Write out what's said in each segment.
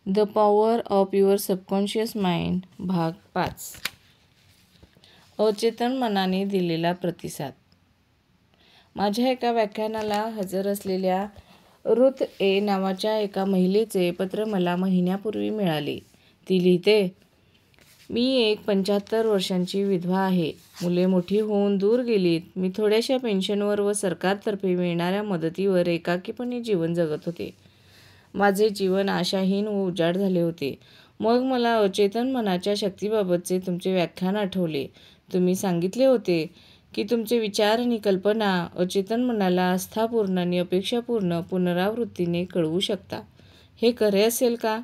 The power of your subconscious mind भाग 5. अचेतन मनाने दिलेला प्रतिसाद. माझ्या एका व्याख्यानाला हजर असलेल्या रुथ ए नावाच्या एका महिलेचे पत्र मला महिन्यापूर्वी मिळाले. ती लिहिते, मी एक 75 वर्षांची विधवा आहे. मुले मोठी होऊन दूर गेलीत. मी थोड्याशा पेन्शनवर व सरकारतर्फे मिळणाऱ्या मदतीवर एकाकीपणे जीवन जगत होते. माझे जीवन आशाहीन व उजाड झाले होते. मग मला अचेतन मनाच्या शक्तीबाबतचे तुमचे व्याख्यान आठवले. तुम्ही सांगितले होते की तुमचे विचार आणि कल्पना अचेतन मनाला आस्थापूर्ण आणि अपेक्षापूर्ण पुनरावृत्तीने कळवू शकता. हे खरे असेल का?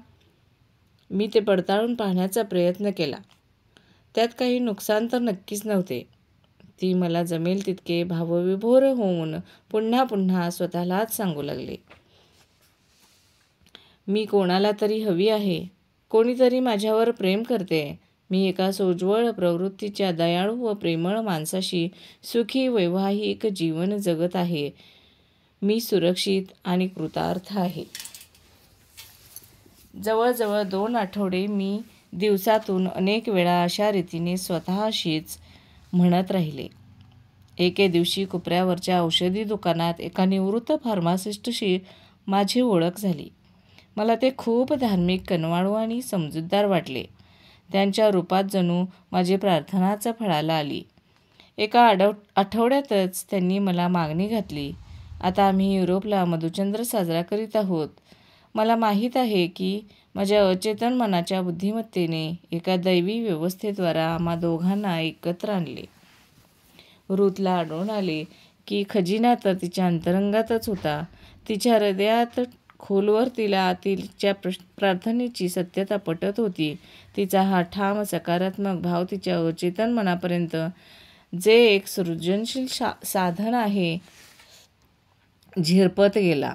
मी ते पडताळून पाहण्याचा प्रयत्न केला. त्यात काही नुकसान तर नक्कीच नव्हते. ती मला जमेल तितके भावविभोर होऊन पुन्हा पुन्हा स्वतःलाच सांगू लागले, मी कोणाला तरी हवी आहे. कोणीतरी माझ्यावर प्रेम करते. मी एका सोज्वळ प्रवृत्तीच्या दयाळू व प्रेमळ माणसाशी सुखी वैवाहिक जीवन जगत आहे. मी सुरक्षित आणि कृतार्थ आहे. जवळजवळ 2 आठवडे मी दिवसातून अनेक वेळा अशा रीतीने स्वतःशीच म्हणत राहिले. एके दिवशी कोपऱ्यावरच्या औषधी दुकानात एका निवृत्त फार्मासिस्टशी माझी ओळख झाली. मला ते खूप धार्मिक, कनवाळू आणि समजूतदार वाटले. त्यांच्या रूपात जणू माझी प्रार्थनाच फळाला आली. एका आठवड्यातच त्यांनी मला मागणी घातली. आता आम्ही युरोपला मधुचंद्र साजरा करीत आहोत. मला माहीत आहे की माझ्या अचेतन मनाच्या बुद्धिमत्तेने एका दैवी व्यवस्थेद्वारा आम्हा दोघांना एकत्र आणले. रुथला आढळून आले की खजिना तर तिच्या अंतरंगातच होता. तिच्या हृदयात खोलवर तिला तिच्या प्रार्थनेची सत्यता पटत होती. तिचा हा ठाम सकारात्मक भाव तिच्या अचेतन मनापर्यंत, जे एक सृजनशील साधन आहे, झिरपत गेला.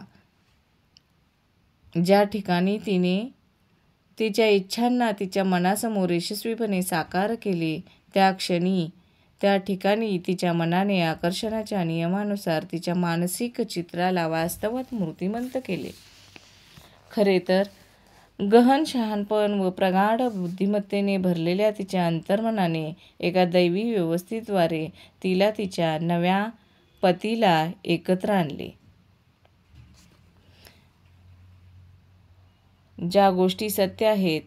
ज्या ठिकाणी तिने तिच्या इच्छांना तिच्या मनासमोर यशस्वीपणे साकार केले, त्या ठिकाणी तिच्या मनाने आकर्षणाच्या नियमानुसार तिच्या मानसिक चित्राला वास्तवात मूर्तिमंत केले. खरे तर गहन शहाणपण व प्रगाढ बुद्धिमत्तेने भरलेल्या तिच्या अंतर्मनाने एका दैवी व्यवस्थेद्वारे तिला तिच्या नव्या पतीला एकत्र आणले. ज्या गोष्टी सत्य आहेत,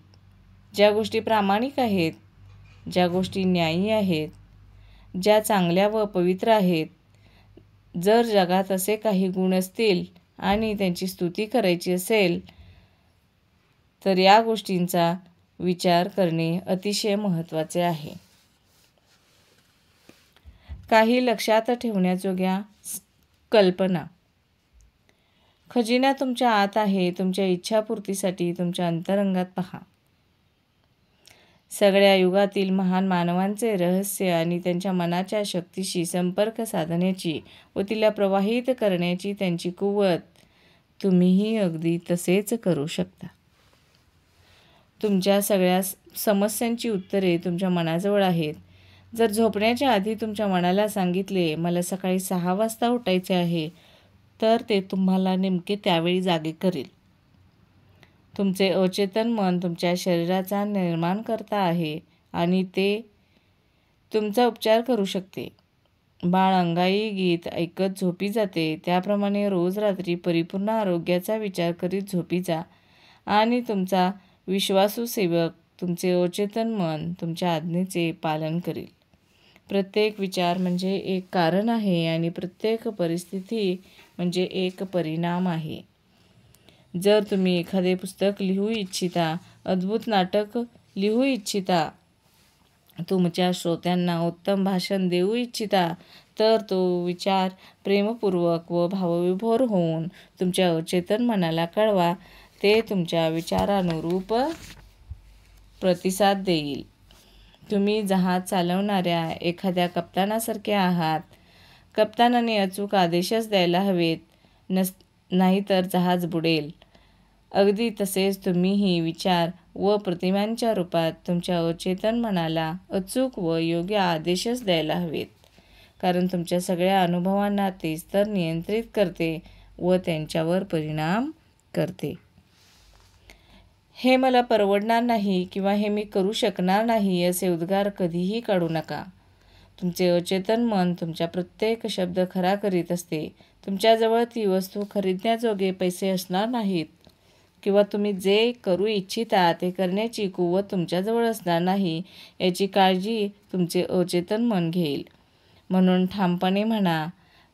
ज्या गोष्टी प्रामाणिक आहेत, ज्या गोष्टी न्यायी आहेत, ज्या चांगल्या व पवित्र आहेत, जर जगात असे काही गुण असतील आणि त्यांची स्तुती करायची असेल, तर या गोष्टींचा विचार करणे अतिशय महत्त्वाचे आहे. काही लक्षात ठेवण्याजोग्या कल्पना. खजिना तुमच्या आत आहे. तुमच्या इच्छापूर्तीसाठी तुमच्या अंतरंगात पहा. सगळ्या युगातील महान मानवांचे रहस्य आणि त्यांच्या मनाच्या शक्तीशी संपर्क साधण्याची व तिला प्रवाहित करण्याची त्यांची कुवत, तुम्हीही अगदी तसेच करू शकता. तुमच्या सगळ्या समस्यांची उत्तरे तुमच्या मनाजवळ आहेत. जर झोपण्याच्या आधी तुमच्या मनाला सांगितले, मला सकाळी 6 वाजता उठायचे आहे, तर ते तुम्हाला नेमके त्यावेळी जागे करेल. तुमचे अचेतन मन तुमच्या शरीराचा निर्माणकर्ता आहे आणि ते तुमचा उपचार करू शकते. बाळ अंगाई गीत ऐकत झोपी जाते, त्याप्रमाणे रोज रात्री परिपूर्ण आरोग्याचा विचार करीत झोपी जा आणि तुमचा विश्वासू सेवक, तुमचे अचेतन मन, तुमच्या आज्ञेचे पालन करेल. प्रत्येक विचार म्हणजे एक कारण आहे आणि प्रत्येक परिस्थिती म्हणजे एक परिणाम आहे. जर तुम्ही एखादे पुस्तक लिहू इच्छिता, अद्भुत नाटक लिहू इच्छिता, तुमच्या श्रोत्यांना उत्तम भाषण देऊ इच्छिता, तर तो विचार प्रेमपूर्वक व भावविभोर होऊन तुमच्या अचेतन मनाला कळवा. ते तुमच्या विचारानुरूप प्रतिसाद देईल. तुम्ही जहाज चालवणाऱ्या एखाद्या कप्तानासारखे आहात. कप्तानाने अचूक आदेशच द्यायला हवेत, नाहीतर जहाज बुडेल. अगदी तसेच तुम्हीही विचार व प्रतिमांच्या रूपात तुमच्या अचेतन मनाला अचूक व योग्य आदेशच द्यायला हवेत, कारण तुमच्या सगळ्या अनुभवांना तेच तर नियंत्रित करते व त्यांच्यावर परिणाम करते. हे मला परवडणार नाही किंवा हे मी करू शकणार नाही असे उद्गार कधीही काढू नका. तुमचे अचेतन मन तुमच्या प्रत्येक शब्द खरा करीत असते. तुमच्याजवळ ती वस्तू खरीदण्याजोगे पैसे असणार नाहीत किंवा तुम्ही जे करू इच्छिता ते करण्याची कुवत तुमच्याजवळ असणार नाही याची काळजी तुमचे अचेतन मन घेईल. म्हणून ठामपणे म्हणा,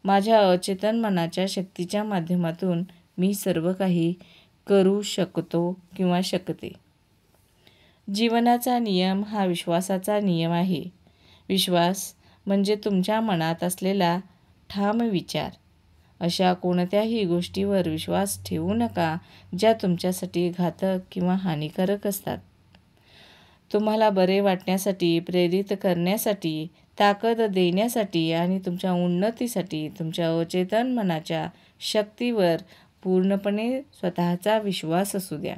माझ्या अचेतन मनाच्या शक्तीच्या माध्यमातून मी सर्व काही करू शकतो किंवा शकते. जीवनाचा नियम हा विश्वासाचा नियम आहे. विश्वास म्हणजे तुमच्या मनात असलेला ठाम विचार. अशा कोणत्याही गोष्टीवर विश्वास ठेवू नका ज्या तुमच्यासाठी घातक किंवा हानिकारक असतात. तुम्हाला बरे वाटण्यासाठी, प्रेरित करण्यासाठी, ताकद देण्यासाठी आणि तुमच्या उन्नतीसाठी तुमच्या अचेतन मनाच्या शक्तीवर पूर्णपणे स्वतःचा विश्वास असू द्या.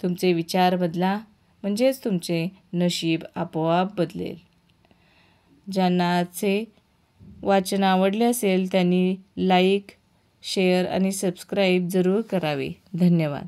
तुमचे विचार बदला, म्हणजेच तुमचे नशीब आपोआप बदलेल. ज्यांना आजचे वाचन आवडले असेल त्यांनी लाईक, शेअर आणि सबस्क्राईब जरूर करावे. धन्यवाद.